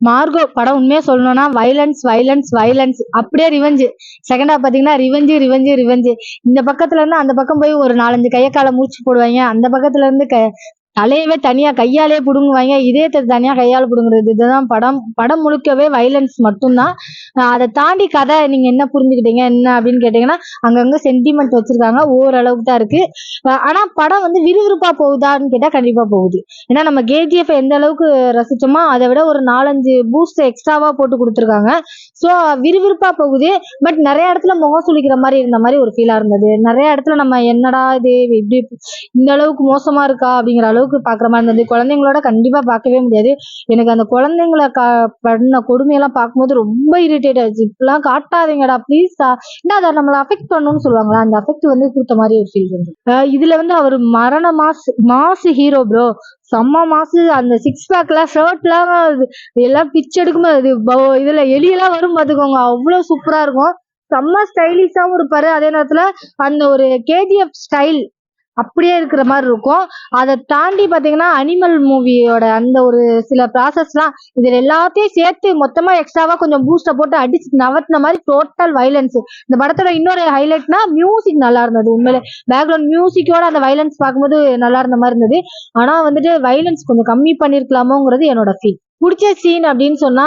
Marco படம் உண்மையா சொல்லணும்னா வைலன்ஸ் வைலன்ஸ் வைலன்ஸ், அப்படியே ரிவெஞ்சு. செகண்ட் ஹாஃப் பாத்தீங்கன்னா ரிவெஞ்சு ரிவெஞ்சு ரிவெஞ்சு. இந்த பக்கத்துல இருந்து அந்த பக்கம் போய் ஒரு 4-5 கைய கால மூச்சு போடுவாங்க. அந்த பக்கத்துல இருந்து தலையவே தனியா கையாலே புடுங்குவாங்க, இதயத்தை தனியா கையால புடுங்குறது. இதுதான் படம். படம் முழுக்கவே வைலன்ஸ் மட்டும்தான். அதை தாண்டி கதை நீங்க என்ன புரிஞ்சுக்கிட்டீங்க என்ன அப்படின்னு கேட்டீங்கன்னா, அங்கங்க சென்டிமெண்ட் வச்சிருக்காங்க, ஓரளவுக்கு தான் இருக்கு. ஆனா படம் வந்து விறுவிறுப்பா போகுதான்னு கேட்டா கண்டிப்பா போகுது. ஏன்னா நம்ம கேஜிஎஃப் எந்த அளவுக்கு ரசிச்சோமோ அதை விட ஒரு 4-5 பூஸ்ட் எக்ஸ்ட்ராவா போட்டு கொடுத்துருக்காங்க. ஸோ விறுவிறுப்பா போகுது. பட் நிறைய இடத்துல முகம் சுளிக்கிற மாதிரி இருந்த மாதிரி ஒரு ஃபீலா இருந்தது. நிறைய இடத்துல நம்ம என்னடா இது இப்படி இந்த அளவுக்கு மோசமா இருக்கா அப்படிங்கிற அளவுக்கு பாக்குற மாதிரி இருந்தது. குழந்தைங்களோட கண்டிப்பா பார்க்கவே முடியாது. எனக்கு அந்த குழந்தைங்களை பண்ண கொடுமையெல்லாம் பார்க்கும்போது ரொம்ப இரிட்டேட் ஆயிடுச்சு. இப்பெல்லாம் காட்டாதீங்கடா ப்ளீஸ். என்ன அதை நம்மளை அஃபெக்ட் பண்ணணும்னு சொல்லுவாங்களா, அந்த அஃபெக்ட் வந்து கொடுத்த மாதிரி ஒரு ஃபீல் இருந்தது. இதுல வந்து அவர் மரண மாசு ஹீரோ ப்ரோ, செம்ம மாசு. அந்த சிக்ஸ் பேக்லாம் ஷர்ட்லாம் எல்லாம் பிச்சு எடுக்கும்போது இதுல எலியெல்லாம் வரும் பாத்துக்கோங்க, அவ்வளவு சூப்பரா இருக்கும். செம்ம ஸ்டைலிஷாவும் இருப்பாரு. அதே நேரத்துல அந்த ஒரு கேஜிஎஃப் ஸ்டைல் அப்படியே இருக்கிற மாதிரி இருக்கும். அதை தாண்டி பாத்தீங்கன்னா அனிமல் மூவியோட அந்த ஒரு சில ப்ராசஸ்லாம் இதுல எல்லாத்தையும் சேர்த்து மொத்தமா எக்ஸ்ட்ராவா கொஞ்சம் பூஸ்ட போட்டு அடிச்சு நவத்தின மாதிரி டோட்டல் வைலன்ஸ். இந்த படத்தோட இன்னொரு ஹைலைட்னா மியூசிக் நல்லா இருந்தது. உண்மையிலே பேக்ரவுண்ட் மியூசிக்கோட அந்த வைலன்ஸ் பார்க்கும்போது நல்லா இருந்த மாதிரி இருந்தது. ஆனா வந்துட்டு வைலன்ஸ் கொஞ்சம் கம்மி பண்ணிருக்கலாமோங்கிறது என்னோட ஃபீல். பிடிச்ச சீன் அப்படின்னு சொன்னா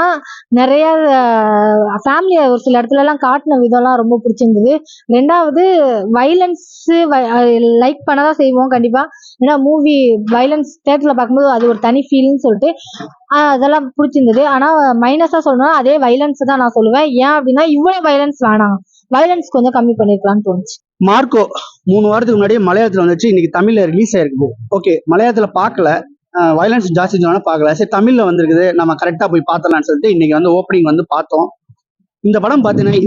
நிறைய ஃபேமிலியை ஒரு சில இடத்துல எல்லாம் காட்டின விதம்லாம் ரொம்ப பிடிச்சிருந்தது. ரெண்டாவது வைலன்ஸ் லைக் பண்ணதான் செய்வோம் கண்டிப்பா. ஏன்னா மூவி வைலன்ஸ் தேட்டர்ல பார்க்கும்போது அது ஒரு தனி ஃபீல்னு சொல்லிட்டு அதெல்லாம் பிடிச்சிருந்தது. ஆனா மைனஸா சொல்லணும்னா அதே வைலன்ஸ் தான் நான் சொல்லுவேன். ஏன் அப்படின்னா இவ்வளவு வைலன்ஸ் வேணாம், வைலன்ஸ் கொஞ்சம் கம்மி பண்ணிருக்கலாம்னு தோணுச்சு. மார்க்கோ 3 வாரத்துக்கு முன்னாடியே மலையாளத்துல வந்துச்சு, இன்னைக்கு தமிழ்ல ரிலீஸ் ஆயிருக்குது. ஓகே, மலையாளத்துல பார்க்கல, வைலன்ஸ் ஜாஸ்தி பார்க்கல, சரி தமிழ்ல வந்திருக்குது நம்ம கரெக்டா போய் பார்த்தலாம்னு சொல்லிட்டு இன்னைக்கு வந்து ஓப்பனிங் வந்து பார்த்தோம். இந்த படம் பார்த்தீங்கன்னா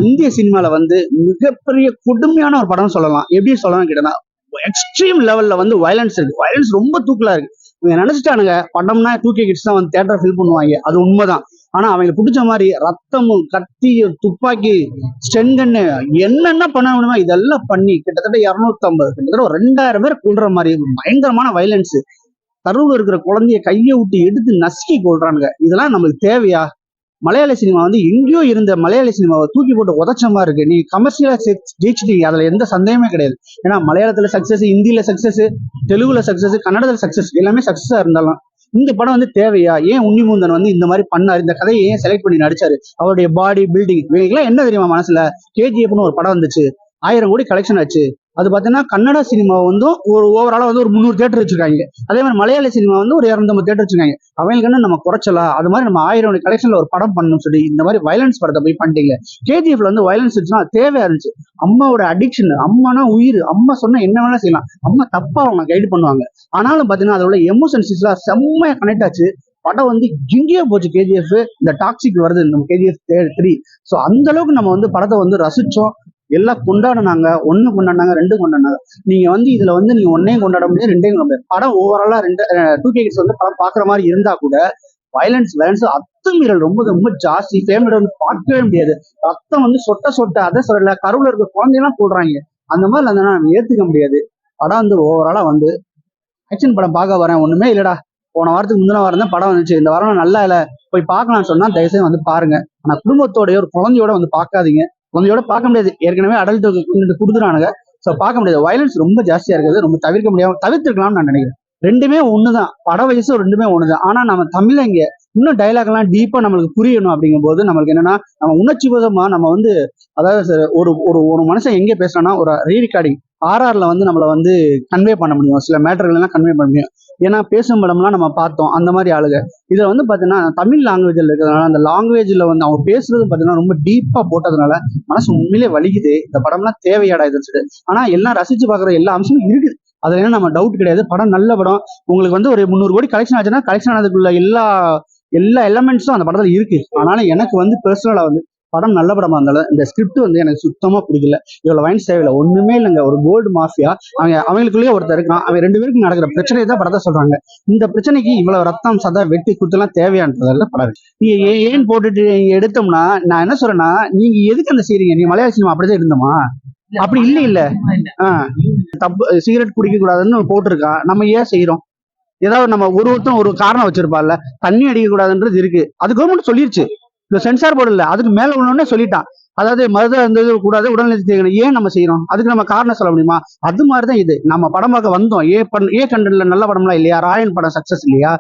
இந்திய சினிமால வந்து மிகப்பெரிய கொடுமையான ஒரு படம் சொல்லலாம். எப்படி சொல்லலாம் கேட்டா, எக்ஸ்ட்ரீம் லெவல்ல வந்து வைலன்ஸ் இருக்கு. வைலன்ஸ் ரொம்ப தூக்கலா இருக்கு. இவங்க நினைச்சிட்டானுங்க படம்னா 2K கிட்ஸ் தான் வந்து தேட்டரை ஃபில் பண்ணுவாங்க, அது உண்மைதான். ஆனா அவங்களுக்கு பிடிச்ச மாதிரி ரத்தமும் கத்தி துப்பாக்கி ஸ்டென்கன்னு என்னென்ன பண்ண முடியுமா இதெல்லாம் பண்ணி கிட்டத்தட்ட 250 கிட்டத்தட்ட ஒரு 2000 பேர் கொள்ற மாதிரி பயங்கரமான வைலன்ஸ். கருவில் இருக்கிற குழந்தைய கையை விட்டு எடுத்து நசுக்கி கொள்றானுங்க. இதெல்லாம் நம்மளுக்கு தேவையா? மலையாள சினிமா வந்து எங்கேயோ இருந்த மலையாள சினிமாவை தூக்கி போட்டு உதச்ச மாதிரி இருக்கு. நீ கமர்ஷியலா ஜெயிச்சிட்டீங்க, அதுல எந்த சந்தேகமே கிடையாது. ஏன்னா மலையாளத்துல சக்சஸ், ஹிந்தியில சக்சஸ், தெலுங்குல சக்சஸ், கன்னடத்துல சக்சஸ், எல்லாமே சக்சஸா இருந்தாலும் இந்த படம் வந்து தேவையா? ஏன் உன்னிமுந்தன் வந்து இந்த மாதிரி பண்ணாரு? இந்த கதையை ஏன் செலக்ட் பண்ணி நடிச்சாரு? அவருடைய பாடி பில்டிங் இவங்களுக்குலாம் என்ன தெரியுமா மனசுல? கேஜிஎஃப்னு ஒரு படம் வந்துச்சு, 1000 கோடி கலெக்ஷன் ஆச்சு. அது பார்த்தீங்கன்னா கன்னட சினிமா வந்து ஒரு ஓவராலா வந்து ஒரு 300 தேட்டர் வச்சிருக்காங்க. அதே மாதிரி மலையாள சினிமா வந்து ஒரு 250 தேட்டர் வச்சிருக்காங்க. அவங்களுக்கு நம்ம குறைச்சலாம், அது மாதிரி நம்ம 1000 கோடி கலெக்ஷன்ல ஒரு படம் பண்ணணும் சொல்லி இந்த மாதிரி வைலன்ஸ் படத்தை போய் பண்ணிட்டீங்க. கேஜிஎஃப்ல வந்து வைலன்ஸ் இருந்துச்சுன்னா தேவையா இருந்துச்சு. அம்மாவோட அடிக்ஷன், அம்மானா உயிர், அம்மா சொன்னா என்ன வேணா செய்யலாம், அம்மா தப்பா அவங்க கைடு பண்ணுவாங்க. ஆனாலும் பாத்தீங்கன்னா அதோட எமோஷன்ஸ் எல்லாம் செம்மையா கனெக்ட் ஆச்சு. படம் வந்து எங்கேயோ போச்சு. கேஜிஎஃப் இந்த டாக்ஸிக் வருது நம்ம கேஜிஎஃப் 3. ஸோ அந்த அளவுக்கு நம்ம வந்து படத்தை வந்து ரசிச்சோம். எல்லாம் கொண்டாடினாங்க, 1 கொண்டாடினாங்க, 2 கொண்டாடினாங்க. நீங்க வந்து இதுல வந்து நீங்க 1ஐயும் கொண்டாட முடியாது, 2ஐயும் கொண்டாட முடியாது. படம் ஓவராலா 2K கிட்ஸ் வந்து படம் பாக்குற மாதிரி இருந்தா கூட வைலன்ஸ் அத்துமீறல் ரொம்ப ரொம்ப ஜாஸ்தி. ஃபேமிலியோட வந்து பார்க்கவே முடியாது. ரத்தம் வந்து சொட்ட அதை சொல்லல, கருவுல இருக்க குழந்தையெல்லாம் போடுறாங்க. அந்த மாதிரி அந்த நம்ம ஏத்துக்க முடியாது. படம் வந்து ஓவராலா வந்து ஆக்ஷன் படம் பார்க்க வரேன், ஒண்ணுமே இல்லடா, போன வாரத்துக்கு முந்தின வாரம் தான் படம் வந்துச்சு, இந்த வாரம் நல்லா இல்ல போய் பார்க்கலாம்னு சொன்னா தயவுசெய்து வந்து பாருங்க. ஆனா குடும்பத்தோடய ஒரு குழந்தையோட வந்து பார்க்காதீங்க. குழந்தையோட பார்க்க முடியாது, ஏற்கனவே அடல்ட் கொடுத்துறானுங்க. ஸோ பார்க்க முடியாது. வைலன்ஸ் ரொம்ப ஜாஸ்தியா இருக்குது, ரொம்ப தவிர்க்க முடியாம தவிர்த்திருக்கலாம்னு நான் நினைக்கிறேன். ரெண்டுமே ஒண்ணுதான், பட வயசு ரெண்டுமே ஒண்ணுதான். ஆனா நம்ம தமிழ்ல இங்க இன்னும் டைலாக் எல்லாம் டீப்பா நம்மளுக்கு புரியணும். அப்படிங்கும் போது நம்மளுக்கு என்னன்னா, நம்ம உணர்ச்சி பூர்வமா நம்ம வந்து அதாவது ஒரு ஒரு ஒரு மனுஷன் எங்கே பேசுறான்னா ஒரு ரீரெக்கார்டிங் RRல வந்து நம்மளை வந்து கன்வே பண்ண முடியும், சில மேட்டர்கள் எல்லாம் கன்வே பண்ண முடியும். ஏன்னா பேசும் படம்லாம் நம்ம பார்த்தோம், அந்த மாதிரி ஆளுங்க. இதை வந்து பாத்தீங்கன்னா தமிழ் லாங்குவேஜ்ல இருக்கிறதுனால அந்த லாங்குவேஜ்ல வந்து அவங்க பேசுறது பாத்தீங்கன்னா ரொம்ப டீப்பா போட்டதுனால மனசு உண்மையிலே வலிக்குது. இந்த படம்லாம் தேவையாடா இதுன்னு சொல்லிட்டு. ஆனா எல்லாம் ரசிச்சு பாக்குற எல்லா அம்சமும் இருக்குது, அதுல என்ன நம்ம டவுட் கிடையாது. படம் நல்ல படம். உங்களுக்கு வந்து ஒரு 300 கோடி கலெக்ஷன் ஆச்சுன்னா கலெக்ஷன் ஆனதுக்குள்ள எல்லா எலமெண்ட்ஸும் அந்த படத்துல இருக்கு. அதனால எனக்கு வந்து பர்சனலா வந்து படம் நல்ல படமா இருந்தாலும் இந்த ஸ்கிரிப்ட் வந்து எனக்கு சுத்தமா பிடிக்கல. இவ்வளவு வைன்ஸ் தேவையில்லை, ஒண்ணுமே இல்லைங்க. ஒரு கோல்டு மாஃபியா, அவங்களுக்குள்ளேயே ஒருத்தர் இருக்கான், அவன் 2 பேருக்கு நடக்கிற பிரச்சனையை தான் படத்தை சொல்றாங்க. இந்த பிரச்சனைக்கு இவ்வளவு ரத்தம் சதா வெட்டி குத்துலாம் தேவையானதல்ல படம். நீங்க ஏன் போட்டுட்டு எடுத்தோம்னா நான் என்ன சொல்றேன்னா, நீங்க எதுக்கு அந்த செய்றீங்க? நீ மலையாள சினிமா அப்படிதான் இருந்தோமா? அப்படி இல்ல தப்பு சிகரெட் குடிக்க கூடாதுன்னு போட்டிருக்கான், நம்ம ஏன் செய்யறோம்? ஏதாவது நம்ம ஒருத்தரும் ஒரு காரணம் வச்சிருப்பான்ல, தண்ணி அடிக்க கூடாதுன்றது இருக்கு, அது கவர்மெண்ட் சொல்லிருச்சு. இந்த சென்சார் போர்டு இல்ல, அதுக்கு மேல உள்ளவனே சொல்லிட்டான். அதாவது மருதம் இருந்தது கூடாது, உடல்நல தீர்க்கணும். ஏன் நம்ம செய்யறோம்? அதுக்கு நம்ம காரணம் சொல்ல முடியுமா? அது மாதிரிதான் இது. நம்ம படம் பார்க்க வந்தோம், ஏ கண்டென்ட்ல நல்ல படம்லாம் இல்லையா? ராயன் படம் சக்சஸ் இல்லையா?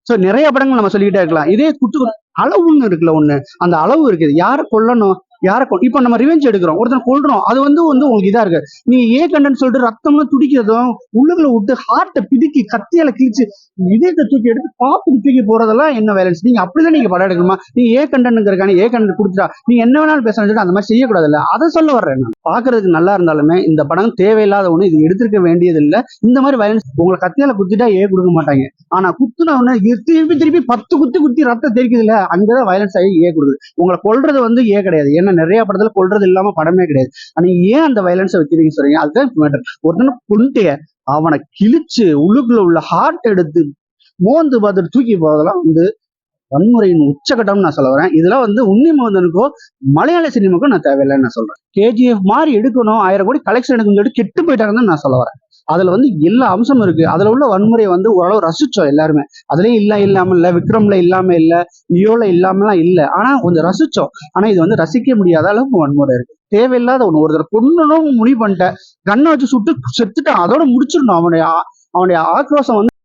சோ நிறைய படங்கள் நம்ம சொல்லிக்கிட்டே இருக்கலாம். இதே அளவுன்னு இருக்குல்ல, ஒண்ணு அந்த அளவு இருக்குது. யாரை கொல்லணும், இப்ப நம்ம ரிவெஞ்ச் எடுக்கிறோம், ஒருத்தன் கொல்றோம், அது வந்து உங்களுக்கு இதா இருக்கு. நீ ஏ கண்டன் சொல்லிட்டு ரத்தம்லாம் துடிக்கிறதும் உள்ளுக்குள்ள விட்டு ஹார்ட்டை பிதுக்கி கத்தியால கிழிச்சு இதயத்தை தூக்கி எடுத்து பாப்புக்கு தூக்கி போறதெல்லாம் என்ன வேலன்ஸ்? நீங்க அப்படிதான் நீங்க படம் எடுக்கணுமா? நீ ஏ கண்டனுங்கிறக்கான ஏ கண்டன் கொடுத்துட்டா நீ என்ன வேணாலும் பேசணும் சொல்லிட்டு அந்த மாதிரி செய்யக்கூடாது இல்ல. அதை சொல்ல வர்றேன் நான். பாக்குறதுக்கு நல்லா இருந்தாலுமே இந்த படம் தேவையில்லாத ஒண்ணு, இது எடுத்திருக்க வேண்டியது இல்ல. இந்த மாதிரி வயலன்ஸ் உங்களை கத்தியால குத்திட்டா ஏ கொடுக்க மாட்டாங்க. ஆனா குத்துன உடனே திருப்பி 10 குத்தி ரத்தம் தெரிக்குது இல்ல, அங்கதான் வயலன்ஸ் ஆகி ஏ கொடுக்குது. உங்களை கொல்றது வந்து ஏ கிடையாது. ஏன்னா நிறைய படத்துல கொல்றது இல்லாம படமே கிடையாது. ஆனா ஏன் அந்த வயலன்ஸை வைக்கிறீங்க சொல்றீங்க? அதுதான் மேட்டர். ஒருத்தனை கொண்டுட்டே அவனை கிழிச்சு உள்ளுக்குள்ள உள்ள ஹார்ட் எடுத்து மோந்து பார்த்துட்டு தூக்கி போறதெல்லாம் வந்து வன்முறையின் உச்சகட்டம்னு நான் சொல்ல வரேன். இதெல்லாம் வந்து உன்னிமோகனுக்கோ மலையாள சினிமாக்கும் நான் தேவையில்லைன்னு நான் சொல்றேன். கேஜிஎஃப் மாதிரி எடுக்கணும், 1000 கோடி கலெக்ஷன் எடுக்கணும்னு சொல்லிட்டு கெட்டு போயிட்டாங்கன்னு நான் சொல்ல வரேன். அதுல வந்து எல்லா அம்சமும் இருக்கு. அதுல உள்ள வன்முறையை வந்து ஓரளவு ரசிச்சோம் எல்லாருமே. அதுலயும் இல்லாம இல்ல, விக்ரம்ல இல்லாம இல்ல, லியோல இல்லாமலாம் இல்ல, ஆனா கொஞ்சம் ரசிச்சோம். ஆனா இது வந்து ரசிக்க முடியாத அளவுக்கு வன்முறை இருக்கு. தேவையில்லாத ஒண்ணு. ஒருத்தர் பொண்ணுன்னு முடிவு பண்ணிட்டேன், கண்ணை வச்சு சுட்டு செத்துட்டான், அதோட முடிச்சிடணும். அவனுடைய ஆக்ரோஷம் வந்து